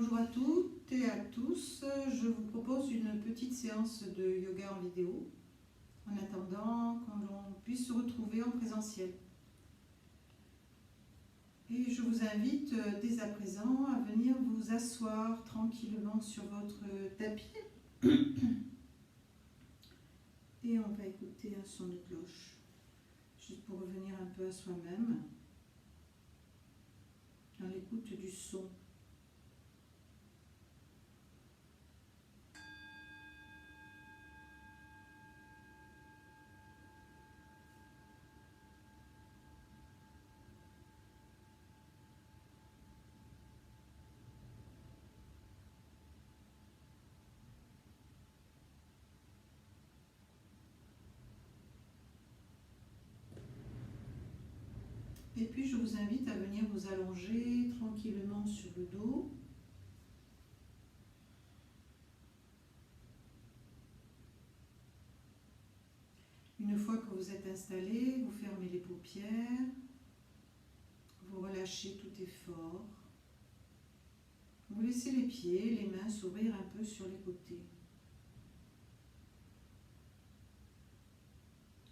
Bonjour à toutes et à tous, je vous propose une petite séance de yoga en vidéo en attendant qu'on puisse se retrouver en présentiel. Et je vous invite dès à présent à venir vous asseoir tranquillement sur votre tapis et on va écouter un son de cloche juste pour revenir un peu à soi-même dans l'écoute du son. Et puis je vous invite à venir vous allonger tranquillement sur le dos. Une fois que vous êtes installé, vous fermez les paupières, vous relâchez tout effort. Vous laissez les pieds, les mains s'ouvrir un peu sur les côtés.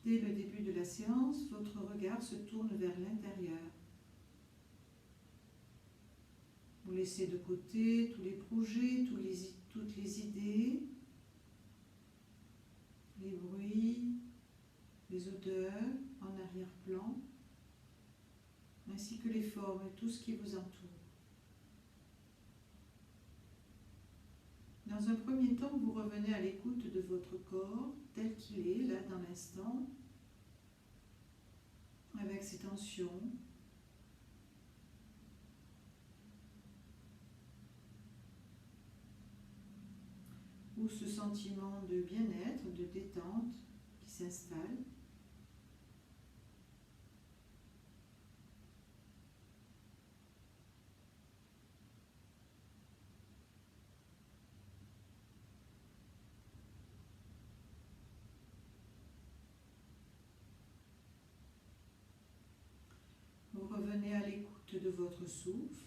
Dès le début de la séance, votre regard se tourne vers l'intérieur. Vous laissez de côté tous les projets, toutes les idées, les bruits, les odeurs en arrière-plan, ainsi que les formes et tout ce qui vous entoure. Dans un premier temps, vous revenez à l'écoute de votre corps tel qu'il est, là, dans l'instant, avec ses tensions, ou ce sentiment de bien-être, de détente qui s'installe. Vous revenez à l'écoute de votre souffle.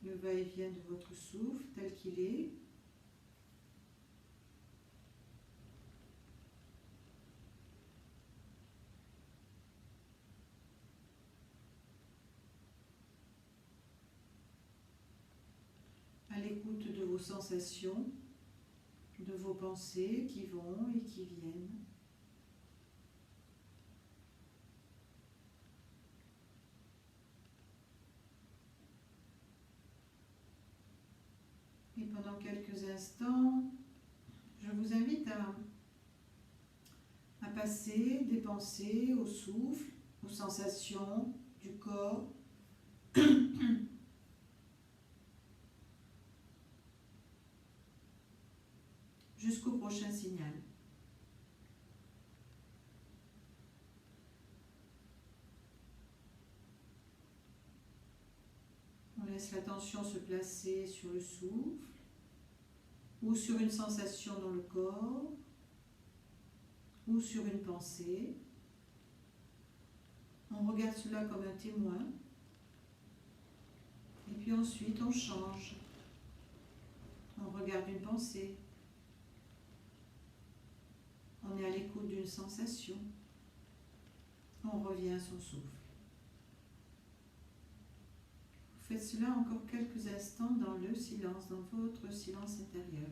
Le va-et-vient de votre souffle tel qu'il est. À l'écoute de vos sensations, de vos pensées qui vont et qui viennent. Et pendant quelques instants, je vous invite à passer des pensées au souffle, aux sensations du corps, jusqu'au prochain signal. On laisse l'attention se placer sur le souffle ou sur une sensation dans le corps ou sur une pensée. On regarde cela comme un témoin et puis ensuite on change. On regarde une pensée. On est à l'écoute d'une sensation. On revient à son souffle. Vous faites cela encore quelques instants dans le silence, dans votre silence intérieur.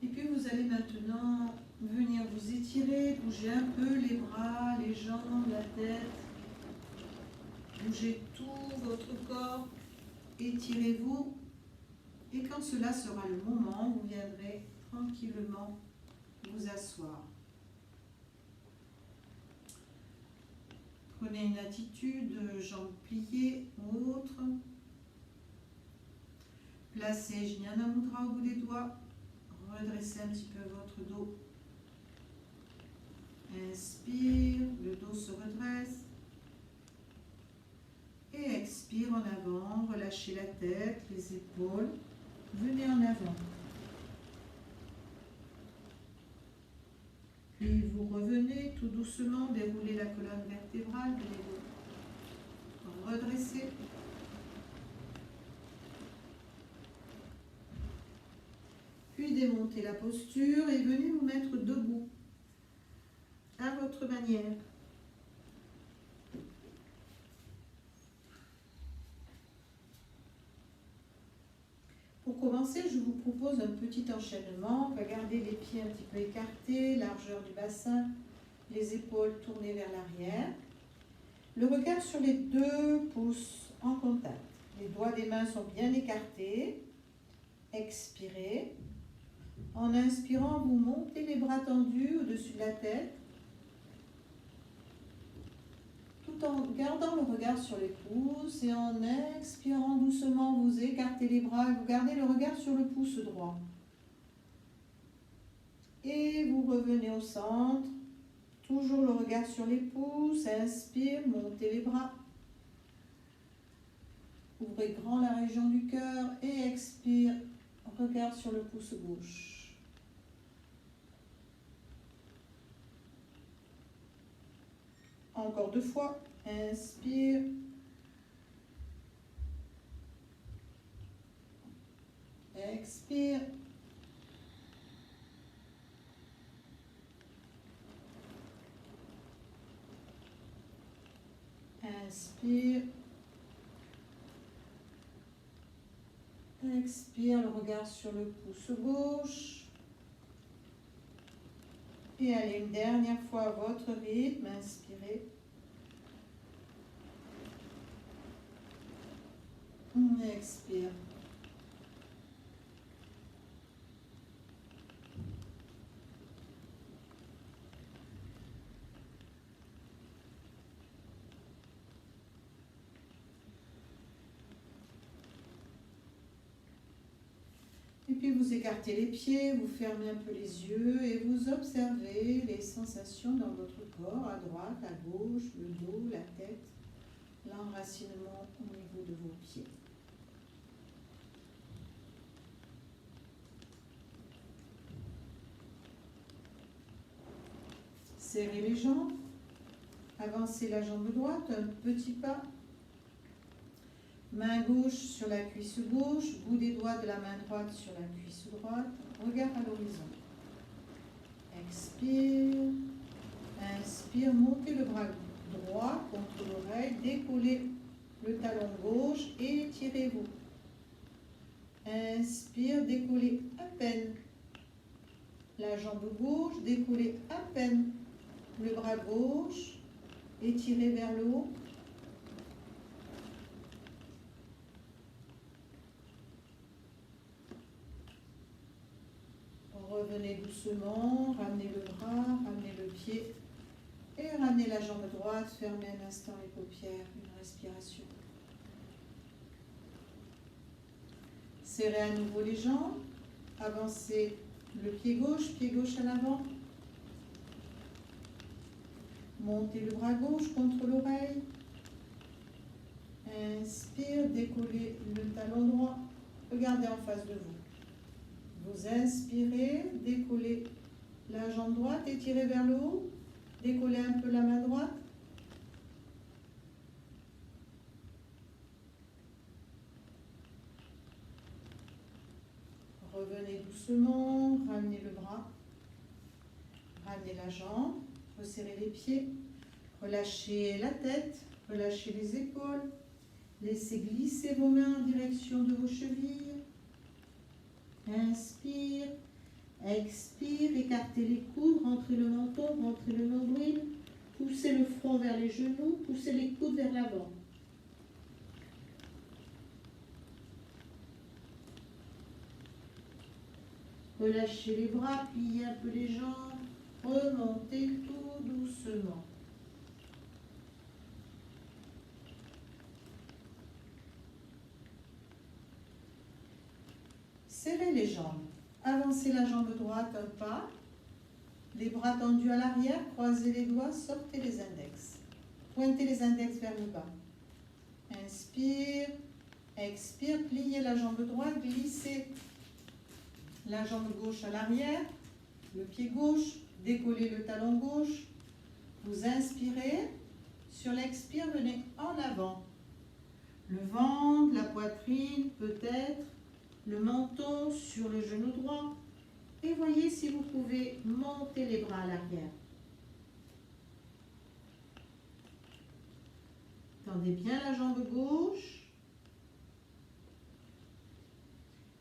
Et puis vous allez maintenant venir vous étirer, bouger un peu les bras, les jambes, la tête. Bougez tout votre corps, étirez-vous. Et quand cela sera le moment, vous viendrez tranquillement vous asseoir. Prenez une attitude, jambes pliées ou autre. Placez Jnana Mudra au bout des doigts. Redressez un petit peu votre dos. Inspire, le dos se redresse. Et expire en avant, relâchez la tête, les épaules. Venez en avant. Puis vous revenez tout doucement, déroulez la colonne vertébrale de les dos. Redressez. Puis démontez la posture et venez vous mettre debout à votre manière. Pour commencer, je vous propose un petit enchaînement. On va garder les pieds un petit peu écartés, largeur du bassin, les épaules tournées vers l'arrière. Le regard sur les 2 pouces en contact. Les doigts des mains sont bien écartés. Expirez. En inspirant, vous montez les bras tendus au-dessus de la tête, tout en gardant le regard sur les pouces, et en expirant doucement, vous écartez les bras et vous gardez le regard sur le pouce droit. Et vous revenez au centre, toujours le regard sur les pouces, inspire, montez les bras. Ouvrez grand la région du cœur et expire, regard sur le pouce gauche. Encore 2 fois, inspire. Expire. Inspire. Expire, le regard sur le pouce gauche. Et allez, une dernière fois à votre rythme, inspirez. Expire. Et puis vous écartez les pieds, vous fermez un peu les yeux et vous observez les sensations dans votre corps, à droite, à gauche, le dos, la tête, l'enracinement au niveau de vos pieds. Serrez les jambes, avancez la jambe droite, un petit pas. Main gauche sur la cuisse gauche, bout des doigts de la main droite sur la cuisse droite, regard à l'horizon. Expire, inspire, montez le bras droit contre l'oreille, décollez le talon gauche et étirez-vous. Inspire, décollez à peine la jambe gauche, décollez à peine le bras gauche, étirez vers le haut. Revenez doucement, ramenez le bras, ramenez le pied et ramenez la jambe droite, fermez un instant les paupières, une respiration. Serrez à nouveau les jambes, avancez le pied gauche à l'avant. Montez le bras gauche contre l'oreille. Inspire, décollez le talon droit, regardez en face de vous. Vous inspirez, décollez la jambe droite, étirez vers le haut, décollez un peu la main droite. Revenez doucement, ramenez le bras, ramenez la jambe, resserrez les pieds, relâchez la tête, relâchez les épaules, laissez glisser vos mains en direction de vos chevilles. Inspire, Expire, écartez les coudes, rentrez le menton, rentrez le nombril. Poussez le front vers les genoux, poussez les coudes vers l'avant. Relâchez les bras, pliez un peu les jambes, remontez tout doucement. Serrez les jambes. Avancez la jambe droite un pas. Les bras tendus à l'arrière, croisez les doigts, sortez les index. Pointez les index vers le bas. Inspire, expire, pliez la jambe droite, glissez la jambe gauche à l'arrière, le pied gauche, décollez le talon gauche. Vous inspirez, sur l'expire, venez en avant. Le ventre, la poitrine, peut-être, le menton sur le genou droit. Et voyez si vous pouvez monter les bras à l'arrière. Tendez bien la jambe gauche.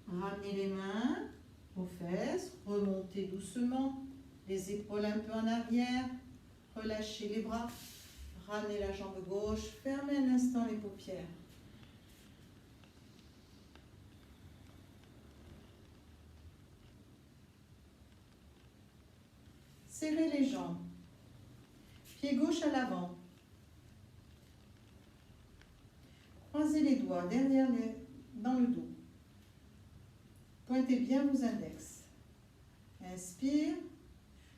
Ramenez les mains aux fesses. Remontez doucement les épaules un peu en arrière. Relâchez les bras. Ramenez la jambe gauche. Fermez un instant les paupières. Serrez les jambes. Pied gauche à l'avant. Croisez les doigts dans le dos. Pointez bien vos index. Inspire.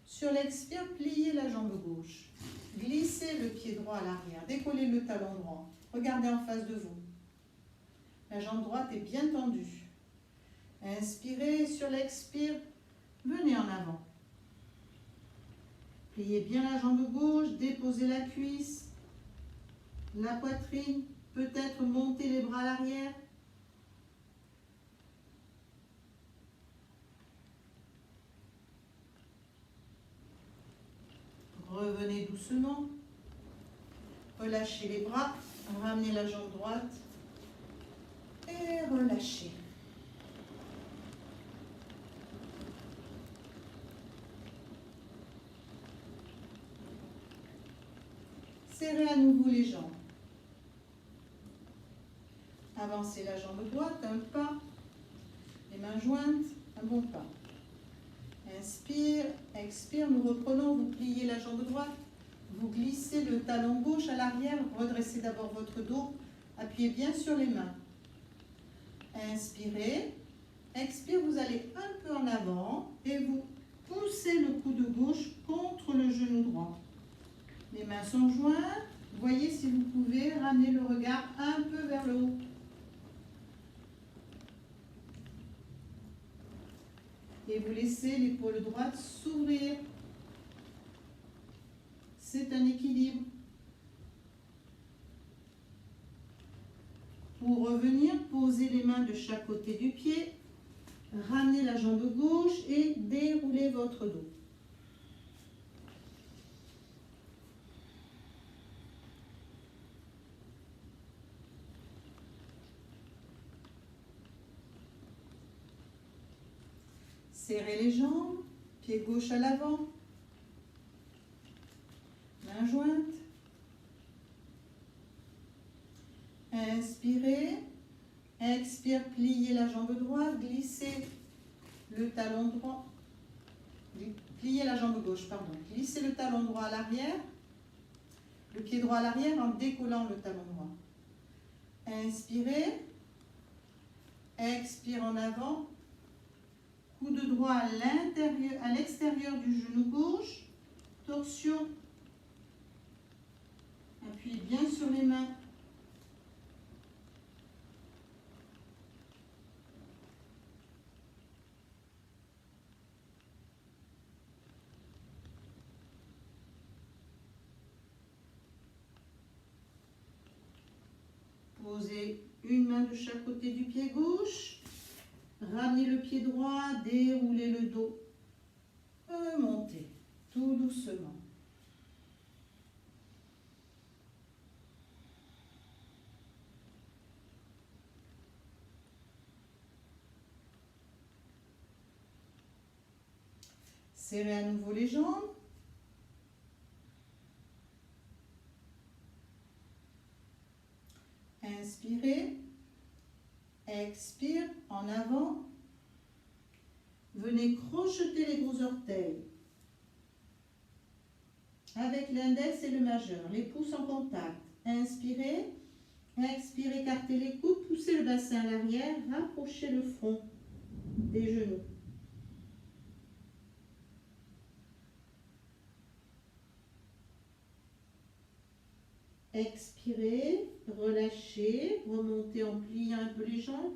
Sur l'expire, pliez la jambe gauche. Glissez le pied droit à l'arrière. Décollez le talon droit. Regardez en face de vous. La jambe droite est bien tendue. Inspirez. Sur l'expire, venez en avant. Pliez bien la jambe gauche, déposez la cuisse, la poitrine, peut-être monter les bras à l'arrière. Revenez doucement. Relâchez les bras, ramenez la jambe droite et relâchez. Serrez à nouveau les jambes. Avancez la jambe droite, un pas. Les mains jointes, un bon pas. Inspire, expire, nous reprenons, vous pliez la jambe droite. Vous glissez le talon gauche à l'arrière, redressez d'abord votre dos. Appuyez bien sur les mains. Inspirez, expire, vous allez un peu en avant et vous poussez le coude gauche contre le genou droit. Les mains sont jointes. Voyez si vous pouvez ramener le regard un peu vers le haut. Et vous laissez l'épaule droite s'ouvrir. C'est un équilibre. Pour revenir, posez les mains de chaque côté du pied. Ramenez la jambe gauche et déroulez votre dos. Serrez les jambes, pied gauche à l'avant, mains jointes. Inspirez, expire, pliez la jambe droite, glissez le talon droit, pliez la jambe gauche, pardon, glissez le talon droit à l'arrière, le pied droit à l'arrière en décollant le talon droit. Inspirez, expire en avant. Coude droit à l'intérieur, à l'extérieur du genou gauche. Torsion. Appuyez bien sur les mains. Posez une main de chaque côté du pied gauche. Ramenez le pied droit, déroulez le dos. Remontez, tout doucement. Serrez à nouveau les jambes. Inspirez. Expire, en avant. Venez crocheter les gros orteils. Avec l'index et le majeur, les pouces en contact. Inspirez. Expire, écartez les coudes, poussez le bassin à l'arrière, rapprochez le front des genoux. Expirez, relâchez, remontez en pliant un peu les jambes,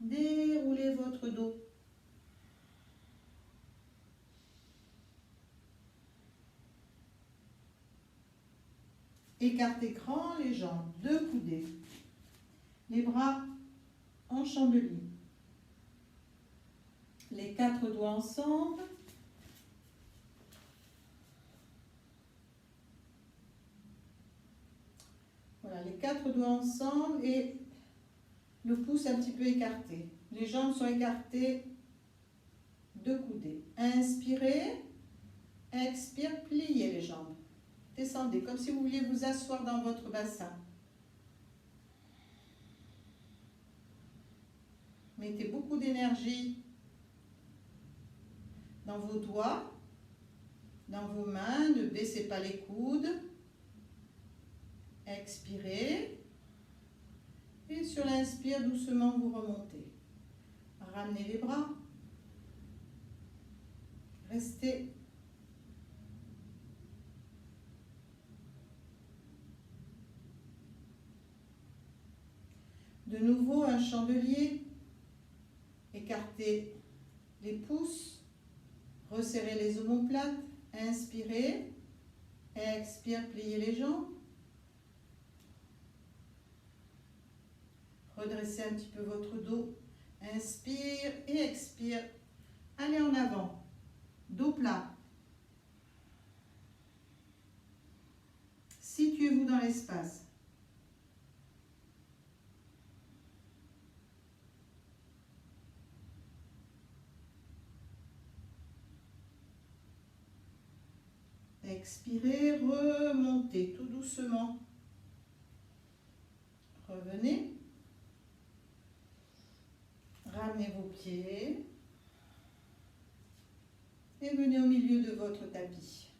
déroulez votre dos. Écartez grand les jambes, deux coudées. Les bras en chandelier. Les quatre doigts ensemble. Voilà, les quatre doigts ensemble et le pouce un petit peu écarté. Les jambes sont écartées, deux coudées. Inspirez, expire, pliez les jambes. Descendez, comme si vous vouliez vous asseoir dans votre bassin. Mettez beaucoup d'énergie dans vos doigts, dans vos mains. Ne baissez pas les coudes. Expirez. Et sur l'inspire, doucement, vous remontez. Ramenez les bras. Restez. De nouveau, un chandelier. Écartez les pouces. Resserrez les omoplates. Inspirez. Expire, pliez les jambes. Redressez un petit peu votre dos. Inspire et expire. Allez en avant. Dos plat. Situez-vous dans l'espace. Expirez, remontez tout doucement. Revenez. Ramenez vos pieds. Et venez au milieu de votre tapis.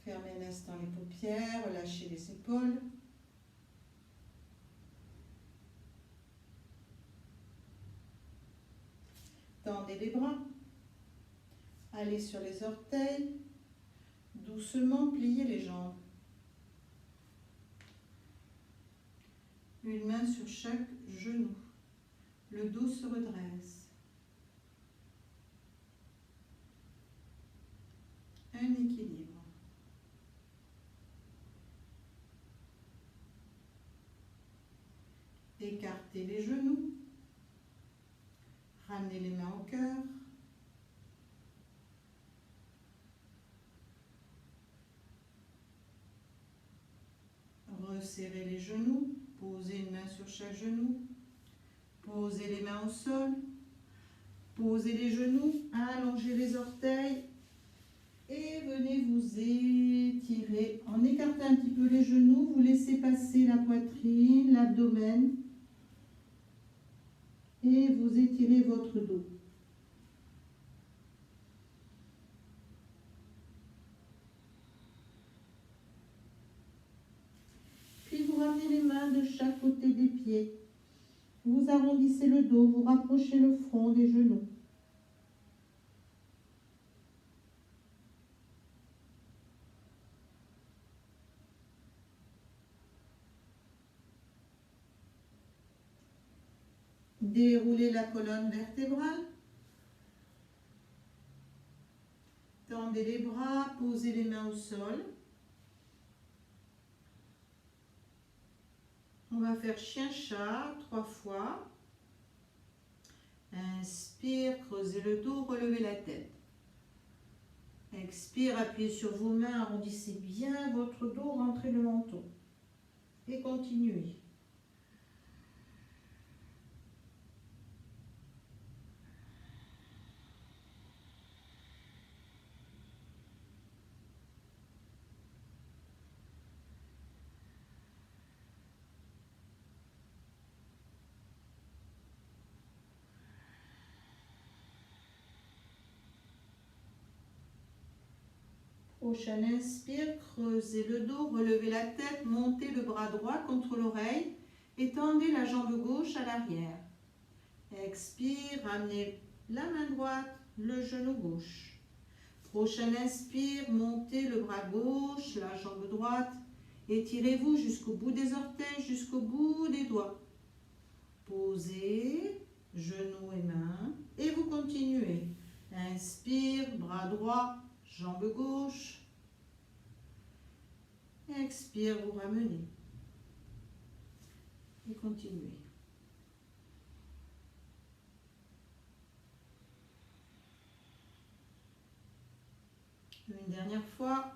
Fermez un instant les paupières, relâchez les épaules. Tendez les bras. Allez sur les orteils. Doucement, pliez les jambes. Une main sur chaque genou. Le dos se redresse. Un équilibre. Écartez les genoux. Ramenez les mains au cœur. Resserrez les genoux. Posez une main sur chaque genou. Posez les mains au sol. Posez les genoux. Allongez les orteils. Et venez vous étirer. En écartant un petit peu les genoux, vous laissez passer la poitrine, l'abdomen. Et vous étirez votre dos. Puis vous ramenez les mains de chaque côté des pieds. Vous arrondissez le dos, vous rapprochez le front des genoux. Déroulez la colonne vertébrale. Tendez les bras, posez les mains au sol. On va faire chien-chat 3 fois. Inspire, creusez le dos, relevez la tête. Expire, appuyez sur vos mains, arrondissez bien votre dos, rentrez le menton. Et continuez. Prochain inspire, creusez le dos, relevez la tête, montez le bras droit contre l'oreille et tendez la jambe gauche à l'arrière. Expire, ramenez la main droite, le genou gauche. Prochain inspire, montez le bras gauche, la jambe droite. Étirez-vous jusqu'au bout des orteils, jusqu'au bout des doigts. Posez, genoux et mains, et vous continuez. Inspire, bras droit, jambe gauche. Expire, vous ramenez. Et continuez. Une dernière fois.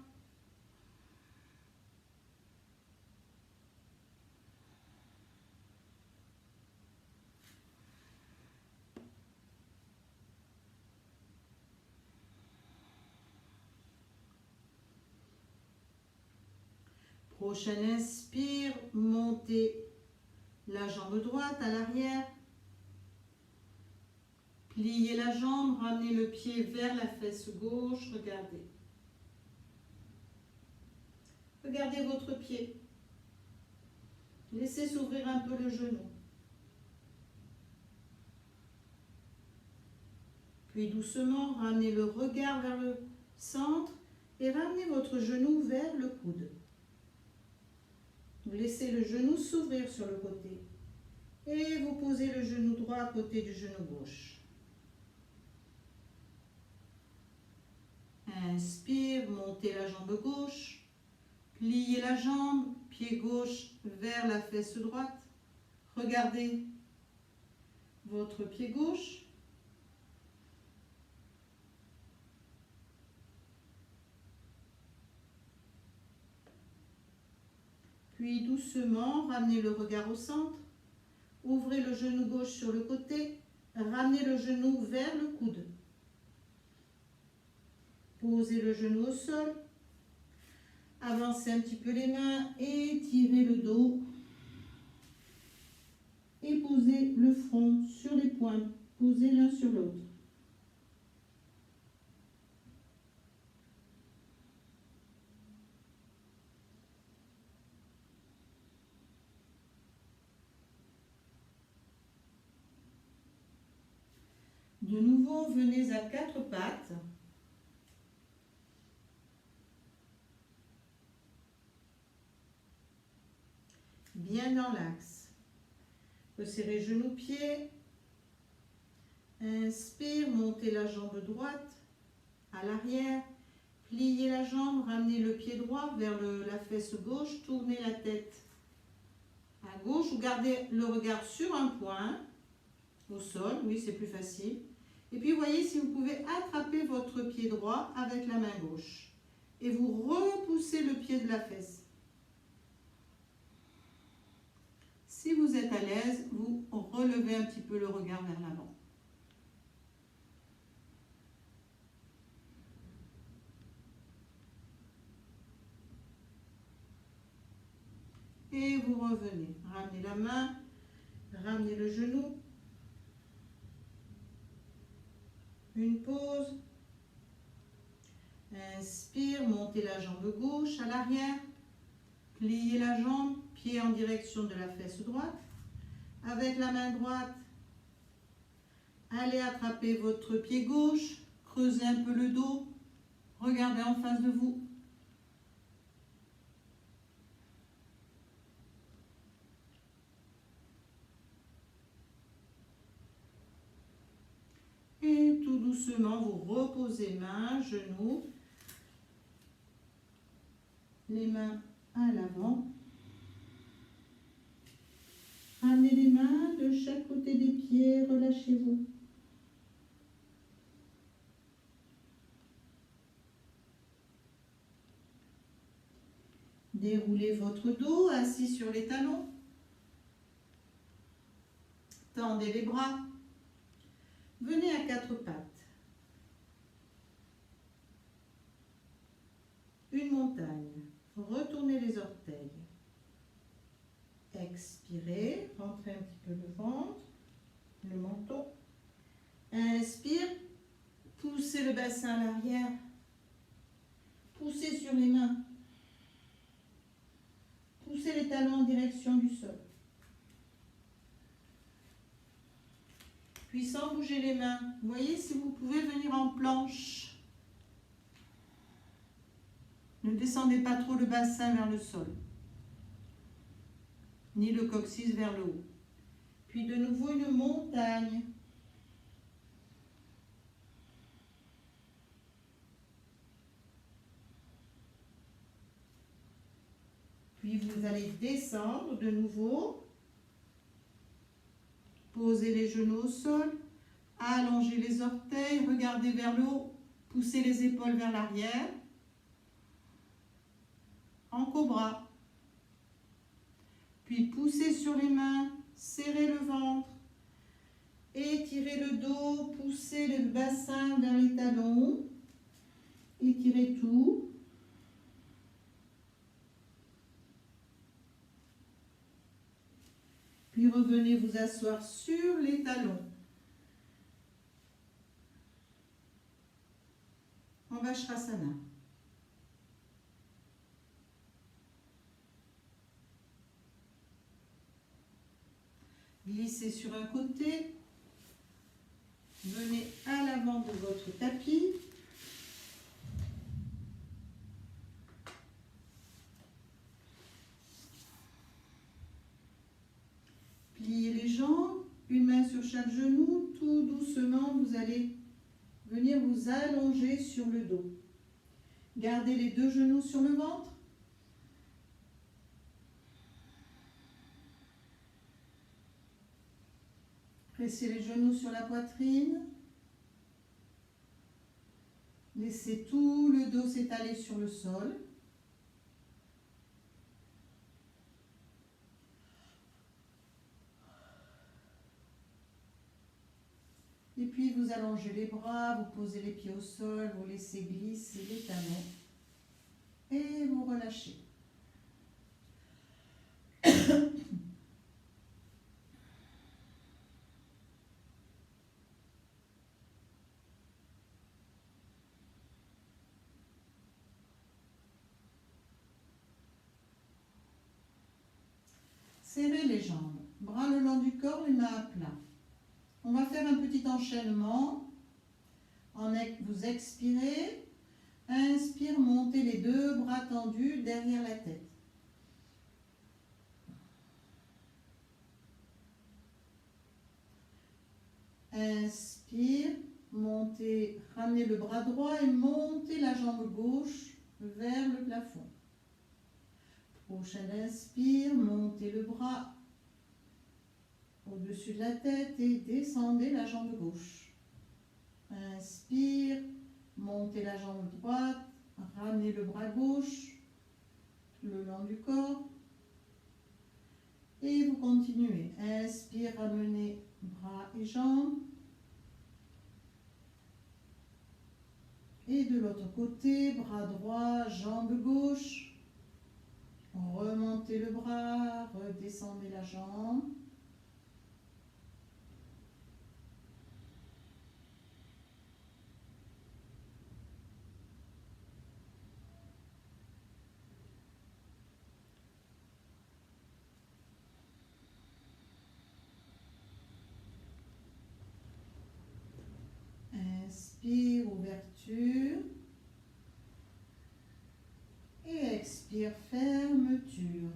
Prochain inspire, montez la jambe droite à l'arrière. Pliez la jambe, ramenez le pied vers la fesse gauche, regardez. Regardez votre pied. Laissez s'ouvrir un peu le genou. Puis doucement, ramenez le regard vers le centre et ramenez votre genou vers le coude. Vous laissez le genou s'ouvrir sur le côté et vous posez le genou droit à côté du genou gauche. Inspire, montez la jambe gauche, pliez la jambe, pied gauche vers la fesse droite. Regardez votre pied gauche. Puis doucement, ramenez le regard au centre. Ouvrez le genou gauche sur le côté. Ramenez le genou vers le coude. Posez le genou au sol. Avancez un petit peu les mains. Étirez le dos. Et posez le front sur les poings. Posez l'un sur l'autre. De nouveau, venez à quatre pattes. Bien dans l'axe. Resserrez genoux-pieds. Inspire, montez la jambe droite à l'arrière. Pliez la jambe, ramenez le pied droit vers la fesse gauche. Tournez la tête à gauche. Vous gardez le regard sur un point, au sol. Oui, c'est plus facile. Et puis, voyez si vous pouvez attraper votre pied droit avec la main gauche. Et vous repoussez le pied de la fesse. Si vous êtes à l'aise, vous relevez un petit peu le regard vers l'avant. Et vous revenez. Ramenez la main, ramenez le genou. Une pause. Inspire, montez la jambe gauche à l'arrière. Pliez la jambe, pied en direction de la fesse droite. Avec la main droite, allez attraper votre pied gauche. Creusez un peu le dos. Regardez en face de vous. Et tout doucement, vous reposez mains, genoux, les mains à l'avant. Ramenez les mains de chaque côté des pieds, relâchez-vous. Déroulez votre dos, assis sur les talons. Tendez les bras. Venez à quatre pattes. Une montagne. Retournez les orteils. Expirez. Rentrez un petit peu le ventre, le menton. Inspire. Poussez le bassin à l'arrière. Poussez sur les mains. Poussez les talons en direction du sol. Puis sans bouger les mains, voyez si vous pouvez venir en planche. Ne descendez pas trop le bassin vers le sol, ni le coccyx vers le haut. Puis de nouveau une montagne. Puis vous allez descendre de nouveau. Posez les genoux au sol. Allongez les orteils. Regardez vers le haut. Poussez les épaules vers l'arrière. En cobra. Puis poussez sur les mains. Serrez le ventre. Étirez le dos. Poussez le bassin vers les talons. Étirez tout. Puis revenez vous asseoir sur les talons. En Vajrasana. Glissez sur un côté. Venez à l'avant de votre tapis. Pliez les jambes, une main sur chaque genou. Tout doucement, vous allez venir vous allonger sur le dos. Gardez les deux genoux sur le ventre. Pressez les genoux sur la poitrine. Laissez tout le dos s'étaler sur le sol. Et puis vous allongez les bras, vous posez les pieds au sol, vous laissez glisser les talons et vous relâchez. Serrez les jambes, bras le long du corps, les mains à plat. On va faire un petit enchaînement. Vous expirez. Inspire, montez les deux bras tendus derrière la tête. Inspire, montez, ramenez le bras droit et montez la jambe gauche vers le plafond. Prochaine inspire, montez le bras au-dessus de la tête et descendez la jambe gauche. Inspire, montez la jambe droite, ramenez le bras gauche le long du corps. Et vous continuez. Inspire, ramenez bras et jambes. Et de l'autre côté, bras droit, jambe gauche. Remontez le bras, redescendez la jambe. Inspire, ouverture. Et expire, fermeture.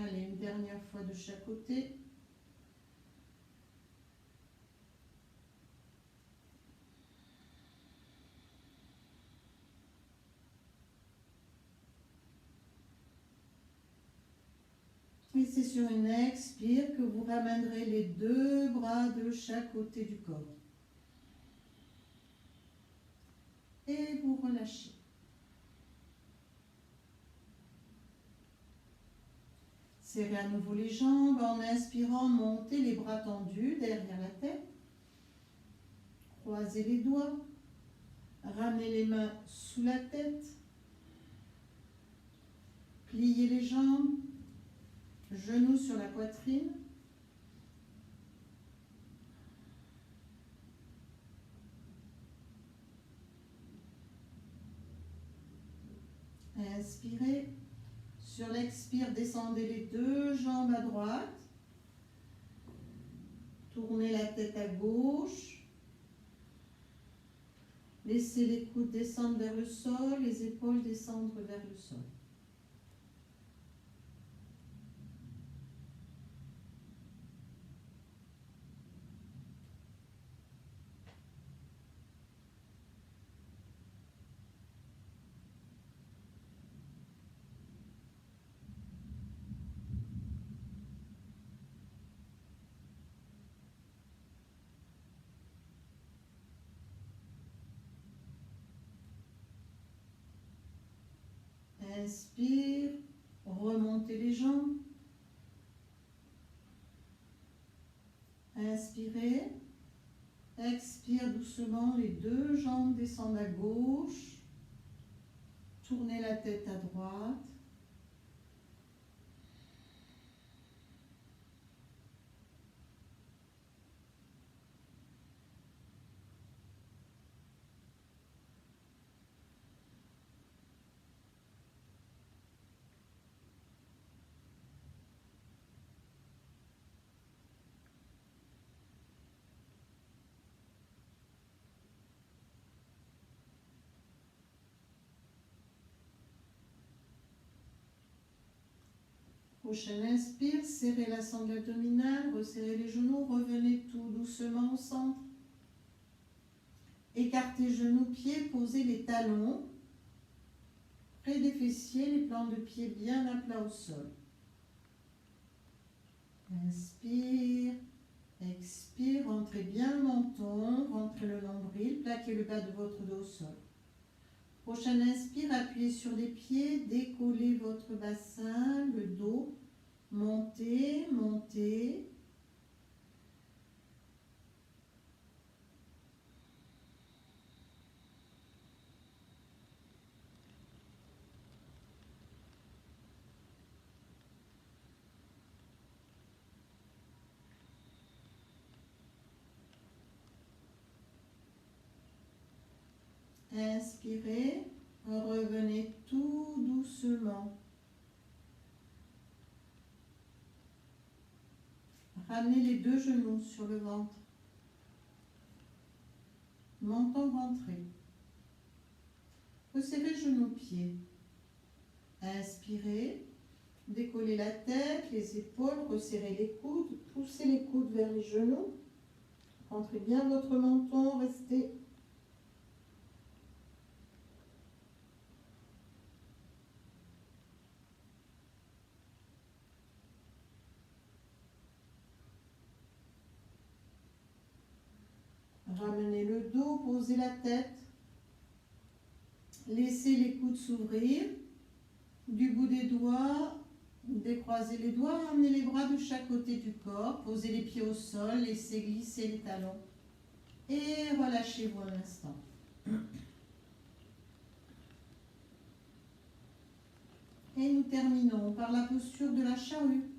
Allez, une dernière dernière fois de chaque côté. Et c'est sur une expire que vous ramènerez les deux bras de chaque côté du corps. Et vous relâchez. Serrez à nouveau les jambes en inspirant, montez les bras tendus derrière la tête. Croisez les doigts. Ramenez les mains sous la tête. Pliez les jambes. Genoux sur la poitrine. Inspirez. Sur l'expire, descendez les deux jambes à droite. Tournez la tête à gauche. Laissez les coudes descendre vers le sol, les épaules descendre vers le sol. Inspire, remontez les jambes. Inspirez. Expire doucement, les deux jambes descendent à gauche. Tournez la tête à droite. Prochaine inspire, serrez la sangle abdominale, resserrez les genoux, revenez tout doucement au centre. Écartez genoux, pieds, posez les talons près des fessiers, les plans de pied bien à plat au sol. Inspire, expire, rentrez bien le menton, rentrez le nombril, plaquez le bas de votre dos au sol. Prochaine inspire, appuyez sur les pieds, décollez votre bassin, le dos, montez, montez. Inspirez, revenez tout doucement. Ramenez les deux genoux sur le ventre. Menton rentré. Resserrez genoux-pieds. Inspirez, décollez la tête, les épaules, resserrez les coudes, poussez les coudes vers les genoux. Rentrez bien votre menton, restez. Ramenez le dos, posez la tête. Laissez les coudes s'ouvrir. Du bout des doigts, décroisez les doigts, ramenez les bras de chaque côté du corps. Posez les pieds au sol, laissez glisser les talons. Et relâchez-vous un instant. Et nous terminons par la posture de la charrue.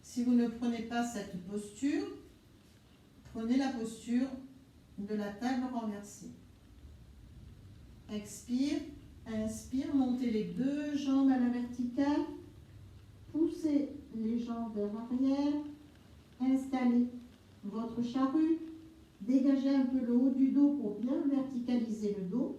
Si vous ne prenez pas cette posture, prenez la posture de la table renversée. Expire, inspire, montez les deux jambes à la verticale, poussez les jambes vers l'arrière, installez votre charrue, dégagez un peu le haut du dos pour bien verticaliser le dos.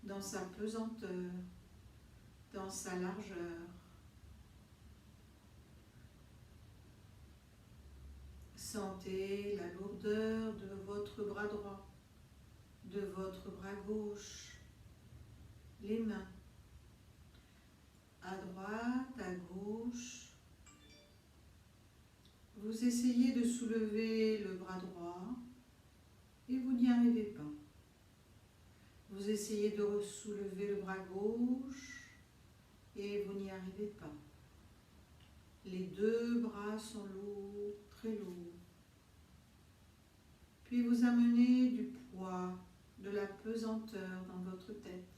dans sa pesanteur, dans sa largeur. Sentez la lourdeur de votre bras droit, de votre bras gauche, les mains, à droite, à gauche. Vous essayez de soulever le bras droit et vous n'y arrivez pas. Vous essayez de soulever le bras gauche et vous n'y arrivez pas. Les deux bras sont lourds, très lourds. Puis vous amenez du poids, de la pesanteur dans votre tête.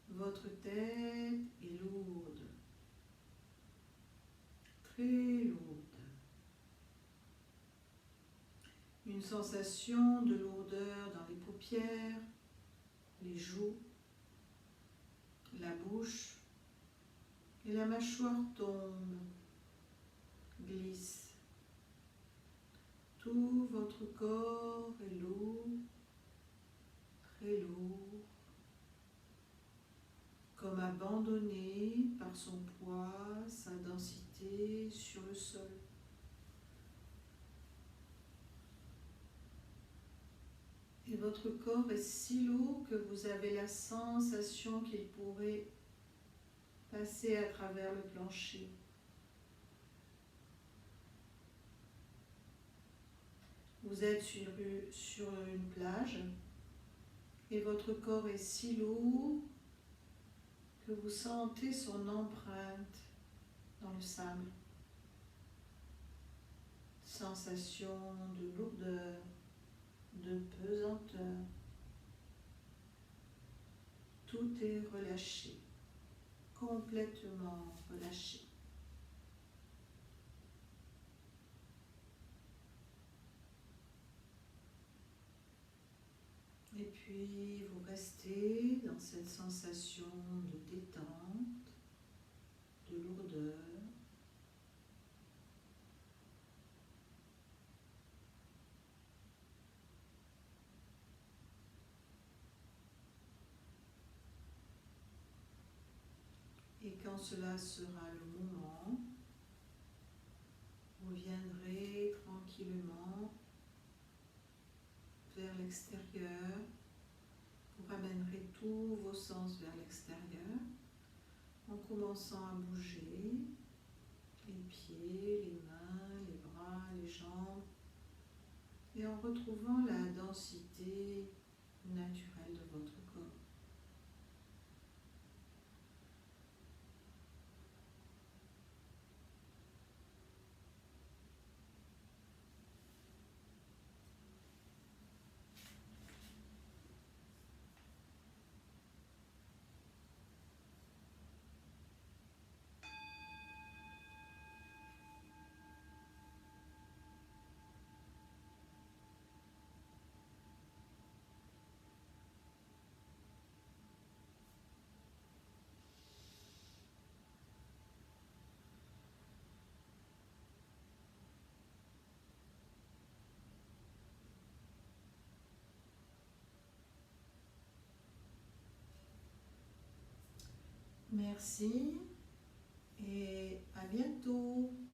Votre tête est lourde, très lourde. Une sensation de lourdeur dans les paupières, les joues, la bouche et la mâchoire tombe, glisse. Tout votre corps est lourd, très lourd, comme abandonné par son poids, sa densité sur le sol. Et votre corps est si lourd que vous avez la sensation qu'il pourrait passer à travers le plancher. Vous êtes sur une plage et votre corps est si lourd que vous sentez son empreinte dans le sable. Sensation de lourdeur, de pesanteur. Tout est relâché, complètement relâché. Et puis vous restez dans cette sensation de détente, de lourdeur. Et quand cela sera le moment, vous viendrez tranquillement vers l'extérieur. Vous ramènerez tous vos sens vers l'extérieur en commençant à bouger les pieds, les mains, les bras, les jambes et en retrouvant la densité naturelle de votre corps. Merci.